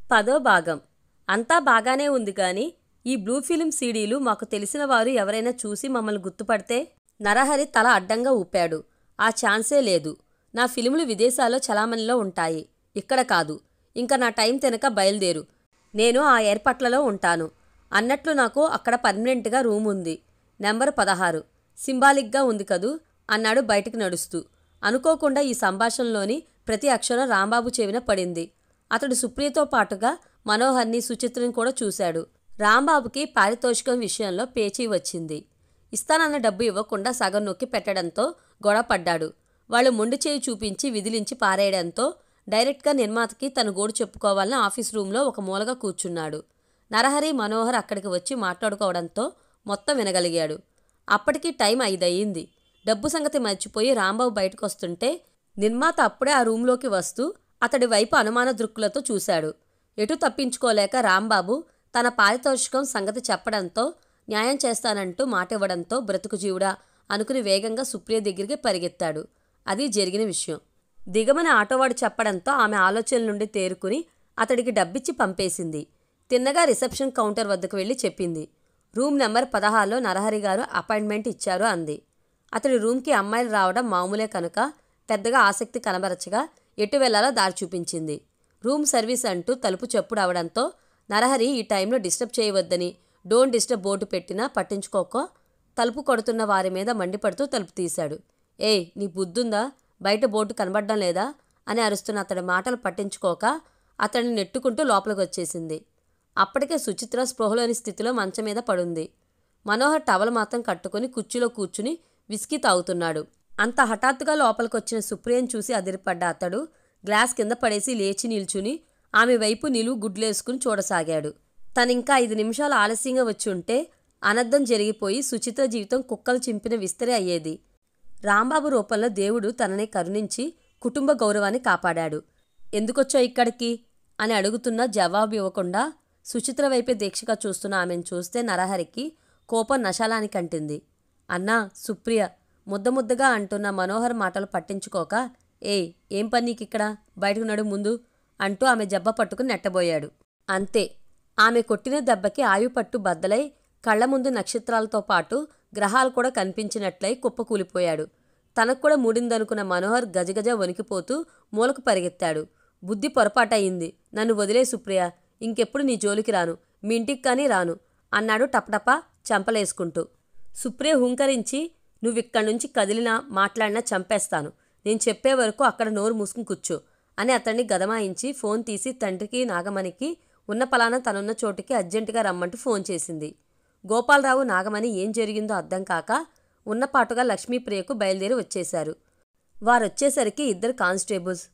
10వ భాగం. అంతా బాగానే ఉంది గాని ఈ బ్లూ ఫిల్మ్ సీడీలు మాకు తెలిసిన వారు ఎవరైనా చూసి మమ్మల్ని గుర్తుపడితే? నరహరి తల అడ్డంగా ఊపాడు. ఆ ఛాన్సే లేదు. నా ఫిల్ములు విదేశాల్లో చలామణిలో ఉంటాయి, ఇక్కడ కాదు. ఇంకా నా టైం తినక బయలుదేరు. నేను ఆ ఏర్పాట్లలో ఉంటాను. అన్నట్లు నాకు అక్కడ పర్మనెంట్గా రూమ్ ఉంది. నెంబరు 16. సింబాలిక్గా ఉంది కదూ అన్నాడు బయటికి నడుస్తూ. అనుకోకుండా ఈ సంభాషణలోని ప్రతి అక్షరం రాంబాబు చెవిన పడింది. అతడు సుప్రియతో పాటుగా మనోహర్ని, సుచిత్రని కూడా చూశాడు. రాంబాబుకి పారితోషికం విషయంలో పేచీ వచ్చింది. ఇస్తానన్న డబ్బు ఇవ్వకుండా సగం నొక్కి పెట్టడంతో గొడవపడ్డాడు. వాళ్ళు మొండి చేయి చూపించి విదిలించి పారేయడంతో డైరెక్ట్గా నిర్మాతకి తన గోడు చెప్పుకోవాలని ఆఫీస్ రూమ్లో ఒక మూలగా కూర్చున్నాడు. నరహరి, మనోహర్ అక్కడికి వచ్చి మాట్లాడుకోవడంతో మొత్తం వినగలిగాడు. అప్పటికి టైం 5 అయ్యింది. డబ్బు సంగతి మర్చిపోయి రాంబాబు బయటకు వస్తుంటే నిర్మాత అప్పుడే ఆ రూంలోకి వస్తూ అతడి వైపు అనుమాన దృక్కులతో చూశాడు. ఎటు తప్పించుకోలేక రాంబాబు తన పారితోషికం సంగతి చెప్పడంతో న్యాయం చేస్తానంటూ మాటివ్వడంతో బ్రతుకు జీవుడా అనుకుని వేగంగా సుప్రియ దగ్గరికి పరిగెత్తాడు. అది జరిగిన విషయం. దిగమని ఆటోవాడు చెప్పడంతో ఆమె ఆలోచనల నుండి తేరుకుని అతడికి డబ్బిచ్చి పంపేసింది. తిన్నగా రిసెప్షన్ కౌంటర్ వద్దకు వెళ్ళి చెప్పింది. రూమ్ నెంబర్ 16లో నరహరి గారు అపాయింట్మెంట్ ఇచ్చారు అంది. అతడి రూమ్కి అమ్మాయిలు రావడం మామూలే కనుక పెద్దగా ఆసక్తి కనబరచగా ఎటు వెళ్లాలో దారి చూపించింది. రూమ్ సర్వీస్ అంటూ తలుపు చప్పుడు అవడంతో నరహరి ఈ టైంలో డిస్టర్బ్ చేయవద్దని డోంట్ డిస్టర్బ్ బోర్డు పెట్టినా పట్టించుకోక తలుపు కొడుతున్న వారి మీద మండిపడుతూ తలుపు తీశాడు. ఏయ్, నీ బుద్ధుందా? బయట బోర్డు కనబడ్డం లేదా అని అరుస్తున్న అతడి మాటలు పట్టించుకోక అతడిని నెట్టుకుంటూ లోపలికి వచ్చేసింది. అప్పటికే సుచిత్ర స్పృహలోని స్థితిలో మంచం మీద పడుంది. మనోహర్ టవల్ మాత్రం కట్టుకుని కుర్చీలో కూర్చుని విస్కీ తాగుతున్నాడు. అంత హఠాత్తుగా లోపలికొచ్చిన సుప్రియను చూసి అదిరిపడ్డ అతడు గ్లాస్ కింద పడేసి లేచి నిల్చుని ఆమె వైపు నిలువు గుడ్లేసుకుని చూడసాగాడు. తనింకా 5 నిమిషాలు ఆలస్యంగా వచ్చి ఉంటే అనర్థం జరిగిపోయి సుచిత్ర జీవితం కుక్కలు చింపిన విస్తరి అయ్యేది. రాంబాబు రూపంలో దేవుడు తనని కరుణించి కుటుంబ గౌరవాన్ని కాపాడాడు. ఎందుకొచ్చో ఇక్కడికి అని అడుగుతున్నా జవాబు ఇవ్వకుండా సుచిత్ర వైపే దీక్షగా చూస్తున్న ఆమెను చూస్తే నరహరికి కోపం నశాలానికంటింది. అన్నా, సుప్రియ ముద్దముద్దగా అంటున్న మనోహర్ మాటలు పట్టించుకోక ఏయ్, ఏం పని నీకిక్కడ? బయటకు నడు ముందు అంటూ ఆమె జబ్బ పట్టుకుని నెట్టబోయాడు. అంతే. ఆమె కొట్టిన దెబ్బకి ఆయుపట్టు బద్దలై కళ్ల ముందు నక్షత్రాలతో పాటు గ్రహాలు కూడా కనిపించినట్లయి కుప్పకూలిపోయాడు. తనకు కూడా మూడిందనుకున్న మనోహర్ గజగజ వణికిపోతూ మూలకు పరిగెత్తాడు. బుద్ధి పొరపాటయింది. నన్ను వదిలే సుప్రియ, ఇంకెప్పుడు నీ జోలికి రాను, మీ ఇంటికి కానీ రాను అన్నాడు టపటపా చంపలేసుకుంటూ. సుప్రియ హుంకరించి నువ్విక్కడ్నుంచి కదిలినా మాట్లాడినా చంపేస్తాను. నేను చెప్పే వరకు అక్కడ నోరు మూసుకుని కూర్చో అని అతన్ని గదమాయించి ఫోన్ తీసి తండ్రికి, నాగమణికి ఉన్న పలానా తనున్న చోటుకి అర్జెంటుగా రమ్మంటూ ఫోన్ చేసింది. గోపాలరావు, నాగమణి ఏం జరిగిందో అర్థం కాక ఉన్నపాటుగా లక్ష్మీప్రియకు బయలుదేరి వచ్చేశారు. వారొచ్చేసరికి 2 కానిస్టేబుల్స్,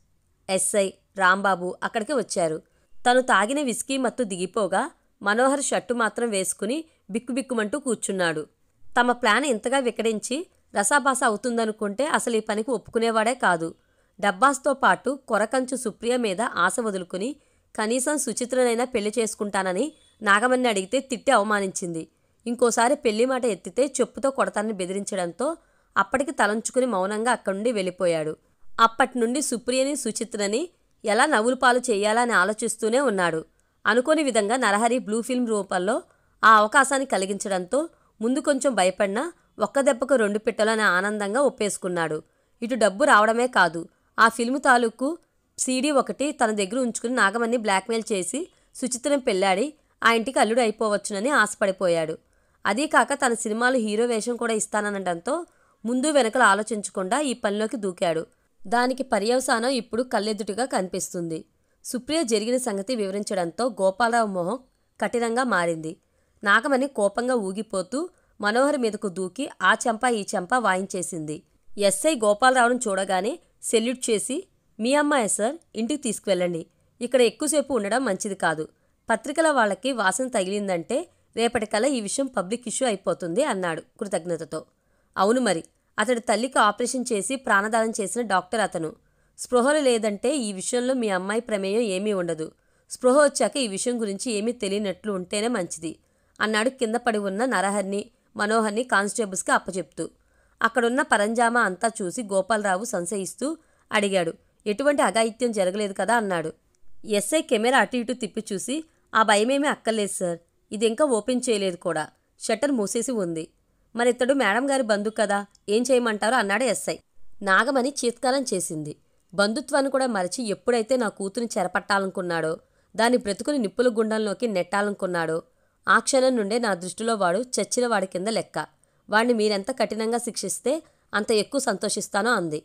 ఎస్ఐ, రాంబాబు అక్కడికి వచ్చారు. తను తాగిన విస్కీ మత్తు దిగిపోగా మనోహర్ షర్టు మాత్రం వేసుకుని బిక్కుబిక్కుమంటూ కూర్చున్నాడు. తమ ప్లాన్ ఇంతగా వికడించి రసాభాస అవుతుందనుకుంటే అసలు ఈ పనికి ఒప్పుకునేవాడే కాదు. డబ్బాస్తో పాటు కొరకంచు సుప్రియ మీద ఆశ వదులుకుని కనీసం సుచిత్రనైనా పెళ్లి చేసుకుంటానని నాగమణిని అడిగితే తిట్టి అవమానించింది. ఇంకోసారి పెళ్లి మాట ఎత్తితే చెప్పుతో కొడతానని బెదిరించడంతో అప్పటికి తలంచుకుని మౌనంగా అక్కడి నుండి వెళ్ళిపోయాడు. అప్పటినుండి సుప్రియని, సుచిత్రని ఎలా నవ్వుల పాలు చేయాలని ఆలోచిస్తూనే ఉన్నాడు. అనుకోని విధంగా నరహరి బ్లూ ఫిల్మ్ రూపంలో ఆ అవకాశాన్ని కలిగించడంతో ముందు కొంచెం భయపడినా ఒక్క దెబ్బకు 2 పిట్టలని ఆనందంగా ఒప్పేసుకున్నాడు. ఇటు డబ్బు రావడమే కాదు, ఆ ఫిల్ము తాలూకు సీడీ ఒకటి తన దగ్గర ఉంచుకుని నాగమణ్ణి బ్లాక్మెయిల్ చేసి సుచిత్రను పెళ్లాడి ఆ ఇంటికి అల్లుడు అయిపోవచ్చునని ఆశపడిపోయాడు. అదీ కాక తన సినిమాలో హీరో వేషం కూడా ఇస్తాననడంతో ముందు వెనకలు ఆలోచించకుండా ఈ పనిలోకి దూకాడు. దానికి పర్యవసానం ఇప్పుడు కళ్ళెదుటుగా కనిపిస్తుంది. సుప్రియ జరిగిన సంగతి వివరించడంతో గోపాలరావు మొహం కఠినంగా మారింది. నాగమణి కోపంగా ఊగిపోతూ మనోహర్ మీదకు దూకి ఆ చెంప ఈ చెంప వాయించేసింది. ఎస్ఐ గోపాలరావును చూడగానే సెల్యూట్ చేసి, మీ అమ్మాయి సార్, ఇంటికి తీసుకువెళ్ళండి. ఇక్కడ ఎక్కువసేపు ఉండడం మంచిది కాదు. పత్రికల వాళ్ళకి వాసన తగిలిందంటే రేపటికల్లా ఈ విషయం పబ్లిక్ ఇష్యూ అయిపోతుంది అన్నాడు కృతజ్ఞతతో. అవును మరి, అతడి తల్లికి ఆపరేషన్ చేసి ప్రాణదానం చేసిన డాక్టర్ అతను. స్పృహలు లేదంటే ఈ విషయంలో మీ అమ్మాయి ప్రమేయం ఏమీ ఉండదు. స్పృహ వచ్చాక ఈ విషయం గురించి ఏమీ తెలియనట్లు ఉంటేనే మంచిది అన్నాడు కింద పడి ఉన్న నరహర్ని, మనోహర్ని కానిస్టేబుల్స్కి అప్పచెప్తూ. అక్కడున్న పరంజామా అంతా చూసి గోపాలరావు సంశయిస్తూ అడిగాడు. ఎటువంటి అఘాయిత్యం జరగలేదు కదా అన్నాడు. ఎస్ఐ కెమెరా అటు ఇటు తిప్పి చూసి, ఆ భయమేమీ అక్కర్లేదు సార్, ఇది ఇంకా ఓపెన్ చేయలేదు కూడా, షట్టర్ మూసేసి ఉంది. మరితడు మేడం గారి బంధువు కదా, ఏం చేయమంటారో అన్నాడు ఎస్ఐ. నాగమణి చీత్కారం చేసింది. బంధుత్వాన్ని కూడా మరచి ఎప్పుడైతే నా కూతురిని చెరపట్టాలనుకున్నాడో, దాని బ్రతుకుని నిప్పుల గుండంలోకి నెట్టాలనుకున్నాడో, ఆ క్షణం నుండే నా దృష్టిలో వాడు చచ్చిన వాడి కింద లెక్క. వాడిని మీరెంత కఠినంగా శిక్షిస్తే అంత ఎక్కువ సంతోషిస్తానో అంది.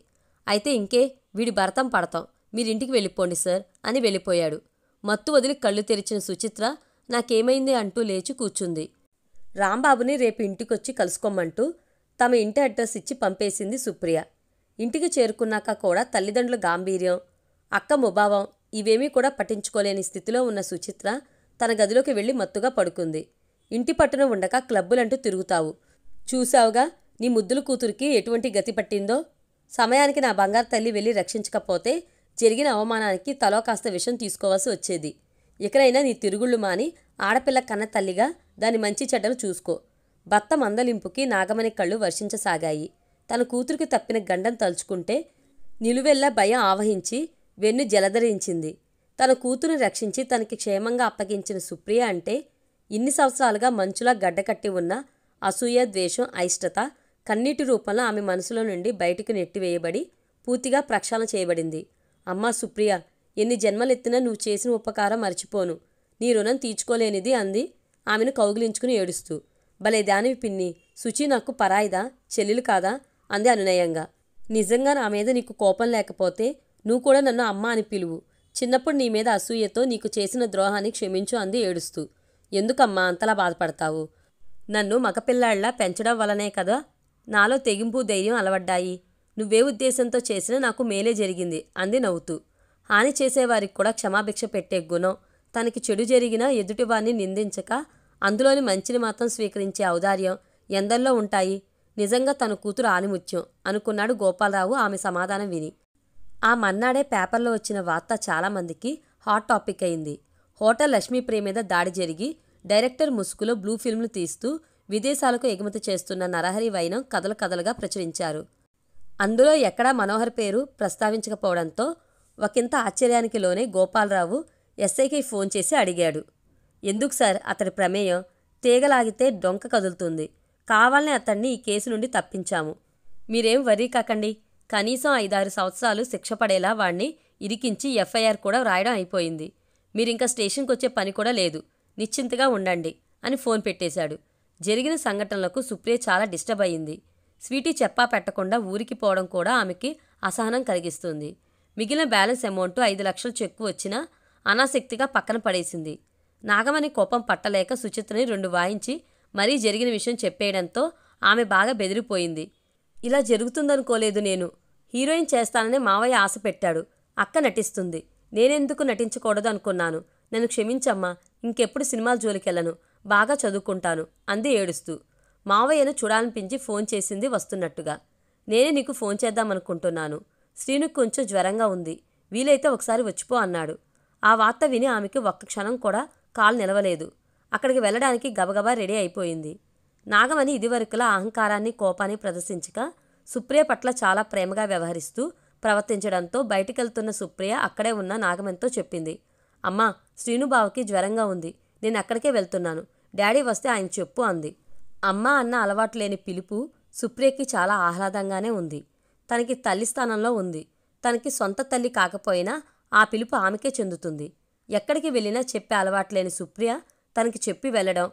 అయితే ఇంకే, వీడి భరతం పడతాం, మీరింటికి వెళ్ళిపోండి సార్ అని వెళ్ళిపోయాడు. మత్తు వదిలి కళ్ళు తెరిచిన సుచిత్ర నాకేమైంది అంటూ లేచి కూర్చుంది. రాంబాబుని రేపు ఇంటికొచ్చి కలుసుకోమంటూ తమ ఇంటి అడ్రస్ ఇచ్చి పంపేసింది సుప్రియ. ఇంటికి చేరుకున్నాక కూడా తల్లిదండ్రుల గాంభీర్యం, అక్క ముభావం ఇవేమీ కూడా పట్టించుకోలేని స్థితిలో ఉన్న సుచిత్ర తన గదిలోకి వెళ్ళి మత్తుగా పడుకుంది. ఇంటి పట్టున ఉండక క్లబ్బులంటూ తిరుగుతావు, చూశావుగా నీ ముద్దుల కూతురికి ఎటువంటి గతి పట్టిందో. సమయానికి నా బంగారు తల్లి వెళ్ళి రక్షించకపోతే జరిగిన అవమానానికి తలో కాస్త విషం తీసుకోవాల్సి వచ్చేది. ఇకనైనా నీ తిరుగుళ్ళు మాని ఆడపిల్ల కన్న తల్లిగా దాని మంచి చెడ్డలు చూసుకో. భర్త మందలింపుకి నాగమణి కళ్ళు వర్షించసాగాయి. తన కూతురికి తప్పిన గండం తలుచుకుంటే నిలువెల్లా భయం ఆవహించి వెన్ను జలధరించింది. తన కూతురుని రక్షించి తనకి క్షేమంగా అప్పగించిన సుప్రియ అంటే ఇన్ని సంవత్సరాలుగా మంచులా గడ్డకట్టి ఉన్న అసూయ, ద్వేషం, అయిష్టత కన్నీటి రూపంలో ఆమె మనసులో నుండి బయటికి నెట్టివేయబడి పూర్తిగా ప్రక్షాళన చేయబడింది. అమ్మా సుప్రియ, ఎన్ని జన్మలెత్తినా నువ్వు చేసిన ఉపకారం మర్చిపోను, నీ రుణం తీర్చుకోలేనిది అంది ఆమెను కౌగిలించుకుని ఏడుస్తూ. భలే దానివి పిన్ని, శుచి నాకు పరాయిదా, చెల్లెలు కాదా అంది అనునయంగా. నిజంగా నా మీద నీకు కోపం లేకపోతే నువ్వు కూడా నన్ను అమ్మ అని పిలువు. చిన్నప్పుడు నీ మీద అసూయతో నీకు చేసిన ద్రోహాన్ని క్షమించు అంది ఏడుస్తూ. ఎందుకమ్మా అంతలా బాధపడతావు? నన్ను మగపిల్లాళ్లా పెంచడం వల్లనే కదా నాలో తెగింపు, ధైర్యం అలవడ్డాయి. నువ్వే ఉద్దేశంతో చేసినా నాకు మేలే జరిగింది అంది నవ్వుతూ. హాని చేసేవారికి కూడా క్షమాభిక్ష పెట్టే గుణం, తనకి చెడు జరిగినా ఎదుటివారిని నిందించక అందులోని మంచిని మాత్రం స్వీకరించే ఔదార్యం ఎందరిలో ఉంటాయి. నిజంగా తన కూతురు ఆనిముత్యం అనుకున్నాడు గోపాలరావు ఆమె సమాధానం విని. ఆ మన్నాడే పేపర్లో వచ్చిన వార్త చాలామందికి హాట్ టాపిక్ అయింది. హోటల్ లక్ష్మీప్రియ మీద దాడి జరిగి డైరెక్టర్ ముసుగులో బ్లూ ఫిల్మ్లు తీస్తూ విదేశాలకు ఎగుమతి చేస్తున్న నరహరి వైనం కథలు కథలుగా ప్రచురించారు. అందులో ఎక్కడా మనోహర్ పేరు ప్రస్తావించకపోవడంతో ఒకంత ఆశ్చర్యానికి లోనే గోపాలరావు ఎస్ఐకి ఫోన్ చేసి అడిగాడు. ఎందుకు సార్ అతడి ప్రమేయం? తీగలాగితే డొంక కదులుతుంది. కావాలనే అతన్ని ఈ కేసు నుండి తప్పించాము. మీరేం వర్రీ కాకండి. కనీసం 5-6 సంవత్సరాలు శిక్ష పడేలా వాణ్ణి ఇరికించి ఎఫ్ఐఆర్ కూడా రాయడం అయిపోయింది. మీరింకా స్టేషన్కి వచ్చే పని కూడా లేదు. నిశ్చింతగా ఉండండి అని ఫోన్ పెట్టేశాడు. జరిగిన సంఘటనలకు సుప్రియ చాలా డిస్టర్బ్ అయ్యింది. స్వీటీ చెప్పా పెట్టకుండా ఊరికి పోవడం కూడా ఆమెకి అసహనం కలిగిస్తుంది. మిగిలిన బ్యాలెన్స్ అమౌంట్ 5 లక్షలు చెక్కు వచ్చినా అనాసక్తిగా పక్కన పడేసింది. నాగమణి కోపం పట్టలేక సుచిత్రని 2 వాయించి మరీ జరిగిన విషయం చెప్పేయడంతో ఆమె బాగా బెదిరిపోయింది. ఇలా జరుగుతుందనుకోలేదు నేను. హీరోయిన్ చేస్తానని మావయ్య ఆశ పెట్టాడు. అక్క నటిస్తుంది, నేనెందుకు నటించకూడదు అనుకున్నాను. నన్ను క్షమించమ్మా, ఇంకెప్పుడు సినిమాల జోలికెళ్ళను, బాగా చదువుకుంటాను అంది ఏడుస్తూ. మావయ్యను చూడాలనిపించి ఫోన్ చేసింది వస్తున్నట్టుగా. నేనే నీకు ఫోన్ చేద్దామనుకుంటున్నాను. శ్రీనుకు కొంచెం జ్వరంగా ఉంది, వీలైతే ఒకసారి వచ్చిపో అన్నాడు. ఆ వార్త విని ఆమెకి ఒక్క క్షణం కూడా కాలు నిలవలేదు. అక్కడికి వెళ్ళడానికి గబగబా రెడీ అయిపోయింది. నాగమణి ఇదివరకులా అహంకారాన్ని, కోపాన్ని ప్రదర్శించక సుప్రియ పట్ల చాలా ప్రేమగా వ్యవహరిస్తూ ప్రవర్తించడంతో బయటికెళ్తున్న సుప్రియ అక్కడే ఉన్న నాగమణితో చెప్పింది. అమ్మా, శ్రీనుబావకి జ్వరంగా ఉంది, నేను అక్కడికే వెళ్తున్నాను. డాడీ వస్తే ఆయన చెప్పు అంది. అమ్మా అన్న అలవాటు లేని పిలుపు సుప్రియకి చాలా ఆహ్లాదంగానే ఉంది. తనకి తల్లి స్థానంలో ఉంది. తనకి సొంత తల్లి కాకపోయినా ఆ పిలుపు ఆమెకే చెందుతుంది. ఎక్కడికి వెళ్ళినా చెప్పే అలవాట్లేని సుప్రియ తనకి చెప్పి వెళ్ళడం,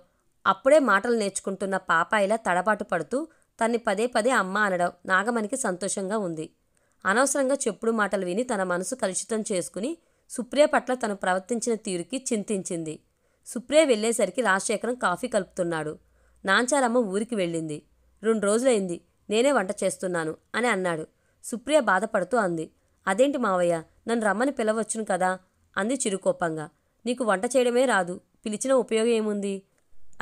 అప్పుడే మాటలు నేర్చుకుంటున్న పాపాయిలా తడబాటు పడుతూ తన్ని పదే పదే అమ్మ అనడం నాగమణికి సంతోషంగా ఉంది. అనవసరంగా చెప్పుడు మాటలు విని తన మనసు కలుషితం చేసుకుని సుప్రియ పట్ల తను ప్రవర్తించిన తీరుకి చింతించింది. సుప్రియ వెళ్ళేసరికి రాజశేఖరం కాఫీ కలుపుతున్నాడు. నాంచారమ్మ ఊరికి వెళ్ళింది. 2 రోజులైంది, నేనే వంట చేస్తున్నాను అని అన్నాడు. సుప్రియ బాధపడుతూ అంది. అదేంటి మావయ్య, నన్ను రమ్మని పిలవచ్చును కదా అంది చిరుకోపంగా. నీకు వంట చేయడమే రాదు, పిలిచిన ఉపయోగం ఏముంది?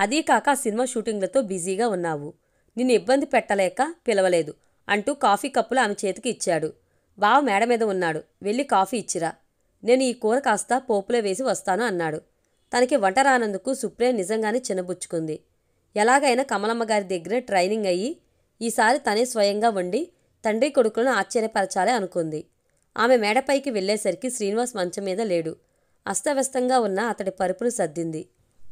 అదీ కాక సినిమా షూటింగ్లతో బిజీగా ఉన్నావు, నిన్ను ఇబ్బంది పెట్టలేక పిలవలేదు అంటూ కాఫీ కప్పులు ఆమె చేతికి ఇచ్చాడు. బావ మేడ మీద ఉన్నాడు, వెళ్ళి కాఫీ ఇచ్చిరా. నేను ఈ కూర కాస్త పోపులో వేసి వస్తాను అన్నాడు. తనకి వంట రానందుకు సుప్రియ నిజంగానే చిన్నబుచ్చుకుంది. ఎలాగైనా కమలమ్మ గారి దగ్గర ట్రైనింగ్ అయ్యి ఈసారి తనే స్వయంగా వండి తండ్రి కొడుకులను ఆశ్చర్యపరచాలి అనుకుంది. ఆమె మేడపైకి వెళ్లేసరికి శ్రీనివాస్ మంచం మీద లేడు. అస్తవ్యస్తంగా ఉన్న అతడి పరుపును సర్దింది.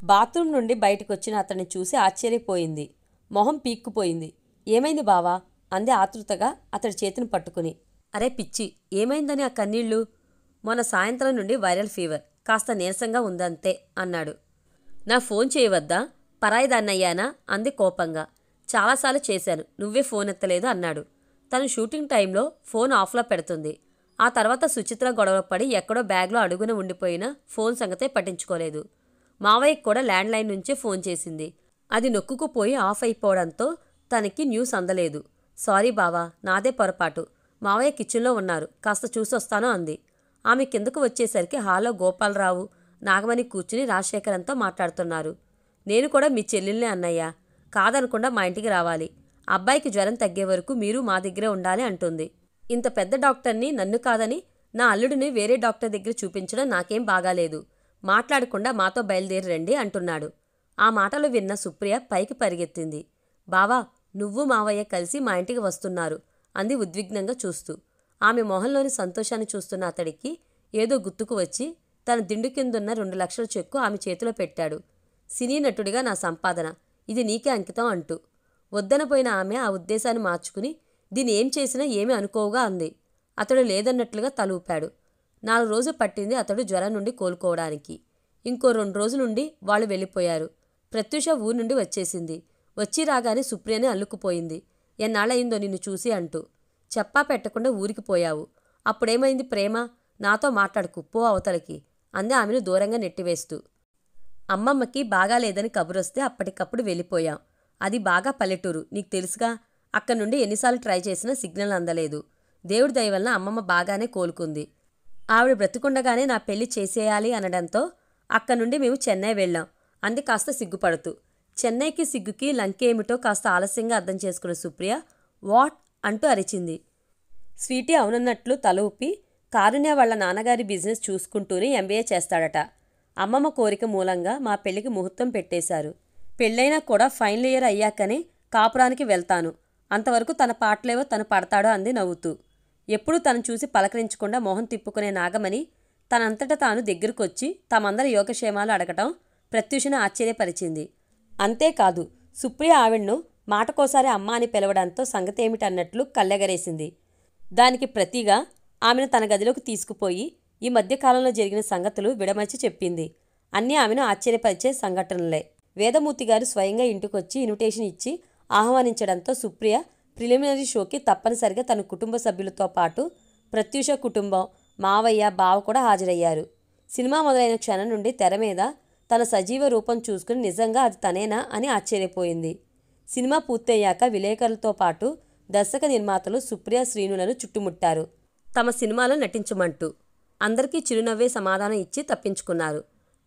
బాత్రూం నుండి బయటకొచ్చిన అతన్ని చూసి ఆశ్చర్యపోయింది. మొహం పీక్కుపోయింది. ఏమైంది బావా? అంది ఆతృతగా అతడి చేతిని పట్టుకుని. అరే పిచ్చి, ఏమైందని ఆ కన్నీళ్ళు? మొన్న సాయంత్రం నుండి వైరల్ ఫీవర్, కాస్త నీరసంగా ఉందంతే అన్నాడు. నా ఫోన్ చేయవద్దా? పరాయిదాన్నయ్యానా? అంది కోపంగా. చాలాసార్లు చేశాను, నువ్వే ఫోన్ ఎత్తలేదు అన్నాడు. తను షూటింగ్ టైంలో ఫోన్ ఆఫ్లో పెడుతుంది. ఆ తర్వాత సుచిత్ర గొడవ పడి ఎక్కడో బ్యాగ్లో అడుగున ఉండిపోయిన ఫోన్ సంగతే పట్టించుకోలేదు. మావయ్యకి కూడా ల్యాండ్లైన్ నుంచే ఫోన్ చేసింది. అది నొక్కుకుపోయి ఆఫ్ అయిపోవడంతో తనకి న్యూస్ అందలేదు. సారీ బావా, నాదే పొరపాటు. మావయ్య కిచెన్లో ఉన్నారు, కాస్త చూసొస్తాను అంది. ఆమె కిందకు వచ్చేసరికి హాల్లో గోపాలరావు, నాగమణి కూర్చుని రాజశేఖరంతో మాట్లాడుతున్నారు. నేను కూడా మీ చెల్లెల్నే అన్నయ్య, కాదనకుండా మా ఇంటికి రావాలి. అబ్బాయికి జ్వరం తగ్గే వరకు మీరు మా దగ్గరే ఉండాలి అంటుంది. ఇంత పెద్ద డాక్టర్ని నన్ను కాదని నా అల్లుడిని వేరే డాక్టర్ దగ్గర చూపించడం నాకేం బాగాలేదు. మాట్లాడకుండా మాతో బయలుదేరి రండి అంటున్నాడు. ఆ మాటలు విన్న సుప్రియ పైకి పరిగెత్తింది. బావా, నువ్వు మావయ్య కలిసి మా ఇంటికి వస్తున్నారు అంది ఉద్విగ్నంగా చూస్తూ. ఆమె మొహంలోని సంతోషాన్ని చూస్తున్న అతడికి ఏదో గుర్తుకు వచ్చి తన దిండు కిందున్న 2 లక్షల చెక్కు ఆమె చేతిలో పెట్టాడు. సినీ నటుడిగా నా సంపాదన, ఇది నీకే అంకితం అంటూ. వద్దనపోయిన ఆమె ఆ ఉద్దేశాన్ని మార్చుకుని దీన్ని ఏం చేసినా ఏమీ అనుకోవుగా అంది. అతడు లేదన్నట్లుగా తలూపాడు. 4 రోజులు పట్టింది అతడు జ్వరం నుండి కోలుకోవడానికి. ఇంకో 2 రోజులుండి వాళ్ళు వెళ్ళిపోయారు. ప్రత్యూష ఊరు నుండి వచ్చేసింది. వచ్చి రాగానే సుప్రియని అల్లుకుపోయింది. ఎన్నాళ్ళయిందో నిన్ను చూసి అంటూ. చెప్పా పెట్టకుండా ఊరికి పోయావు. అప్పుడేమైంది ప్రేమ? నాతో మాట్లాడుకు, పో అవతలకి అంది ఆమెను దూరంగా నెట్టివేస్తూ. అమ్మమ్మకి బాగాలేదని కబురొస్తే అప్పటికప్పుడు వెళ్ళిపోయాం. అది బాగా పల్లెటూరు, నీకు తెలుసుగా. అక్కడి నుండి ఎన్నిసార్లు ట్రై చేసినా సిగ్నల్ అందలేదు. దేవుడి దయ వలన అమ్మమ్మ బాగానే కోలుకుంది. ఆవిడ బ్రతికుండగానే నా పెళ్లి చేసేయాలి అనడంతో అక్కడి నుండి మేము చెన్నై వెళ్ళాం అంది కాస్త సిగ్గుపడుతూ. చెన్నైకి సిగ్గుకి లంకేమిటో కాస్త ఆలస్యంగా అర్థం చేసుకున్న సుప్రియ వాట్ అంటూ అరిచింది. స్వీటీ అవునన్నట్లు తల ఊపి, కారుణ్య వాళ్ళ నాన్నగారి బిజినెస్ చూసుకుంటూనే MBA చేస్తాడట. అమ్మమ్మ కోరిక మూలంగా మా పెళ్లికి ముహూర్తం పెట్టేశారు. పెళ్ళైనా కూడా ఫైనల్ ఇయర్ అయ్యాకనే కాపురానికి వెళ్తాను. అంతవరకు తన పాటలేవో తను పడతాడో అంది నవ్వుతూ. ఎప్పుడూ తను చూసి పలకరించకుండా మొహం తిప్పుకునే నాగమణి తనంతట తాను దగ్గరకొచ్చి తమందరి యోగక్షేమాలు అడగటం ప్రత్యూషను ఆశ్చర్యపరిచింది. అంతేకాదు, సుప్రియ ఆవిడ్ను మాటకోసారి అమ్మ అని పిలవడంతో సంగతేమిటన్నట్లు కళ్ళెగరేసింది. దానికి ప్రతిగా ఆమెను తన గదిలోకి తీసుకుపోయి ఈ మధ్యకాలంలో జరిగిన సంగతులు విడమర్చి చెప్పింది. అన్నీ ఆమెను ఆశ్చర్యపరిచే సంఘటనలే. వేదమూర్తి గారు స్వయంగా ఇంటికొచ్చి ఇన్విటేషన్ ఇచ్చి ఆహ్వానించడంతో సుప్రియ ప్రిలిమినరీ షోకి తప్పనిసరిగా తన కుటుంబ సభ్యులతో పాటు ప్రత్యూష కుటుంబం, మావయ్య, బావ కూడా హాజరయ్యారు. సినిమా మొదలైన క్షణం నుండి తెర మీద తన సజీవ రూపం చూసుకుని నిజంగా అది తనేనా అని ఆశ్చర్యపోయింది. సినిమా పూర్తయ్యాక విలేకరులతో పాటు దర్శక నిర్మాతలు సుప్రియ, శ్రీనులను చుట్టుముట్టారు తమ సినిమాలో నటించమంటూ. అందరికీ చిరునవ్వే సమాధానం ఇచ్చి తప్పించుకున్నారు.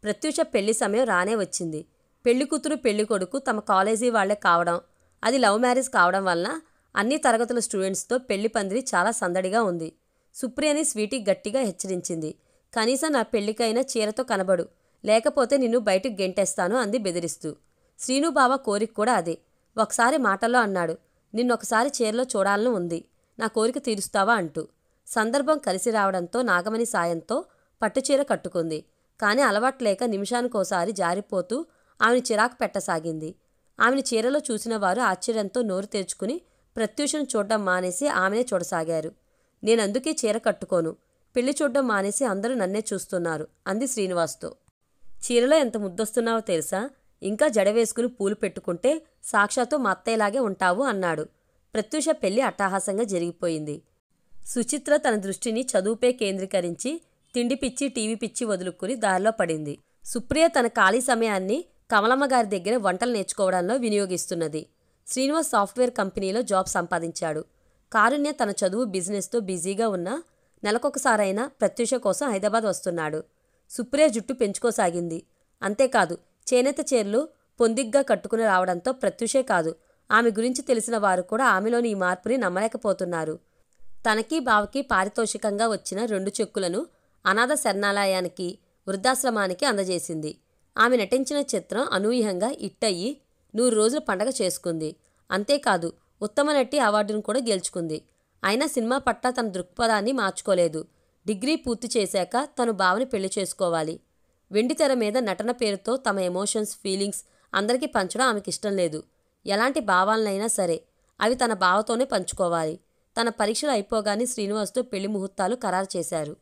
ప్రత్యూష పెళ్లి సమయం రానే వచ్చింది. పెళ్లి కూతురు పెళ్లి కొడుకు తమ కాలేజీ వాళ్లే కావడం, అది లవ్ మ్యారేజ్ కావడం వలన అన్ని తరగతుల స్టూడెంట్స్తో పెళ్లి పందిరి చాలా సందడిగా ఉంది. సుప్రియని స్వీటీ గట్టిగా హెచ్చరించింది. కనీసం నా పెళ్లికైనా చీరతో కనబడు, లేకపోతే నిన్ను బయటికి గెంటేస్తాను అంది బెదిరిస్తూ. శ్రీను బావ కోరిక కూడా అదే. ఒకసారి మాటల్లో అన్నాడు, నిన్నొకసారి చీరలో చూడాలని ఉంది, నా కోరిక తీరుస్తావా అంటూ. సందర్భం కలిసి రావడంతో నాగమణి సాయంతో పట్టుచీర కట్టుకుంది. కానీ అలవాట్లేక నిమిషానికోసారి జారిపోతూ ఆమెను చిరాకు పెట్టసాగింది. ఆమెను చీరలో చూసిన వారు ఆశ్చర్యంతో నోరు తెరుచుకుని ప్రత్యూషను చూడడం మానేసి ఆమెనే చూడసాగారు. నేనందుకే చీర కట్టుకోను, పెళ్లి చూడడం మానేసి అందరూ నన్నే చూస్తున్నారు అంది శ్రీనివాస్తో. చీరలో ఎంత ముద్దొస్తున్నావో తెలుసా? ఇంకా జడ వేసుకుని పూలు పెట్టుకుంటే సాక్షాత్తు మా అత్తయ్యలాగే ఉంటావు అన్నాడు. ప్రత్యూష పెళ్లి అట్టహాసంగా జరిగిపోయింది. సుచిత్ర తన దృష్టిని చదువుపై కేంద్రీకరించి తిండి పిచ్చి, టీవీ పిచ్చి వదులుకుని దారిలో పడింది. సుప్రియ తన ఖాళీ సమయాన్ని కమలమ్మ గారి దగ్గర వంటలు నేర్చుకోవడంలో వినియోగిస్తున్నది. శ్రీనివాస్ సాఫ్ట్వేర్ కంపెనీలో జాబ్ సంపాదించాడు. కారుణ్య తన చదువు, బిజినెస్తో బిజీగా ఉన్నా నెలకొకసారైనా ప్రత్యూష కోసం హైదరాబాద్ వస్తున్నాడు. సుప్రియ జుట్టు పెంచుకోసాగింది. అంతేకాదు, చేనేత చీరలు పొందిగ్గా కట్టుకుని రావడంతో ప్రత్యూషే కాదు, ఆమె గురించి తెలిసిన వారు కూడా ఆమెలోని ఈ మార్పుని నమ్మలేకపోతున్నారు. తనకి బావకి పారితోషికంగా వచ్చిన 2 చెక్కులను అనాథ శరణాలయానికి, వృద్ధాశ్రమానికి అందజేసింది. ఆమె నటించిన చిత్రం అనూహ్యంగా హిట్టయ్యి 100 రోజులు పండగ చేసుకుంది. అంతేకాదు, ఉత్తమ నటి అవార్డును కూడా గెలుచుకుంది. అయినా సినిమా పట్ల తన దృక్పథాన్ని మార్చుకోలేదు. డిగ్రీ పూర్తి చేశాక తను బావని పెళ్లి చేసుకోవాలి. వెండితెర మీద నటన పేరుతో తమ ఎమోషన్స్, ఫీలింగ్స్ అందరికీ పంచడం ఆమెకి ఇష్టం లేదు. ఎలాంటి భావాలనైనా సరే అవి తన బావతోనే పంచుకోవాలి. తన పరీక్షలు అయిపోగానే శ్రీనివాస్తో పెళ్లి ముహూర్తాలు ఖరారు చేశారు.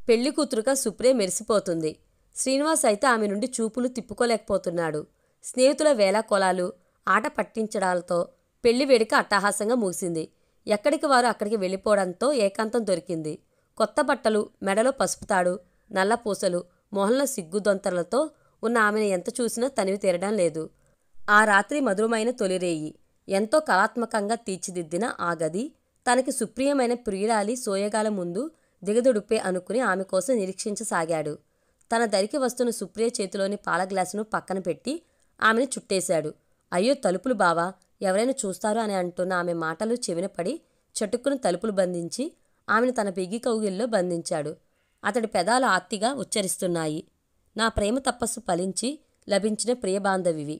పెళ్లి కూతురుగా సుప్రియ మెరిసిపోతుంది. శ్రీనివాస్ అయితే ఆమె నుండి చూపులు తిప్పుకోలేకపోతున్నాడు. స్నేహితుల వేలాకోలాలు, ఆట పట్టించడాలతో పెళ్లి వేడుక అట్టహాసంగా ముగిసింది. ఎక్కడికి వారు అక్కడికి వెళ్ళిపోవడంతో ఏకాంతం దొరికింది. కొత్త బట్టలు, మెడలో పసుపుతాడు, నల్లపూసలు, మొహంలో సిగ్గుదొంతరలతో ఉన్న ఆమెను ఎంత చూసినా తనివి తీరడం లేదు. ఆ రాత్రి మధురమైన తొలిరేయి. ఎంతో కళాత్మకంగా తీర్చిదిద్దిన ఆ గది తనకి సుప్రియమైన ప్రియురాలి సోయగాల ముందు దిగదుడిపే అనుకుని ఆమె కోసం నిరీక్షించసాగాడు. తన దరికి వస్తున్న సుప్రియ చేతిలోని పాల గ్లాసును పక్కన పెట్టి ఆమెను చుట్టేశాడు. అయ్యో తలుపులు బావా, ఎవరైనా చూస్తారు అని అంటున్న ఆమె మాటలు చెవిన పడి చటుక్కున తలుపులు బంధించి ఆమెను తన బిగి కౌగిల్లో బంధించాడు. అతడి పెదాలు ఆర్తిగా ఉచ్చరిస్తున్నాయి. నా ప్రేమ తపస్సు ఫలించి లభించిన ప్రియబాంధవివి.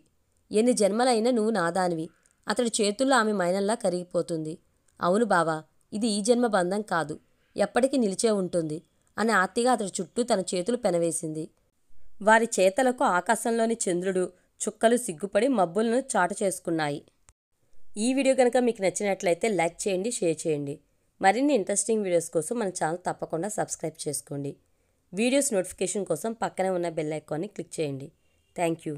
ఎన్ని జన్మలైనా నువ్వు నాదానివి. అతడి చేతుల్లో ఆమె మైనంలా కరిగిపోతుంది. అవును బావా, ఇది ఈ జన్మ బంధం కాదు, ఎప్పటికీ నిలిచే ఉంటుంది అని ఆర్తిగా అతడి చుట్టూ తన చేతులు పెనవేసింది. వారి చేతలకు ఆకాశంలోని చంద్రుడు, చుక్కలు సిగ్గుపడి మబ్బులను చాటు చేసుకున్నాయి. ఈ వీడియో కనుక మీకు నచ్చినట్లయితే లైక్ చేయండి, షేర్ చేయండి. మరిన్ని ఇంట్రెస్టింగ్ వీడియోస్ కోసం మన ఛానల్ తప్పకుండా సబ్స్క్రైబ్ చేసుకోండి. వీడియోస్ నోటిఫికేషన్ కోసం పక్కనే ఉన్న బెల్ ఐకాన్ని క్లిక్ చేయండి. Thank you.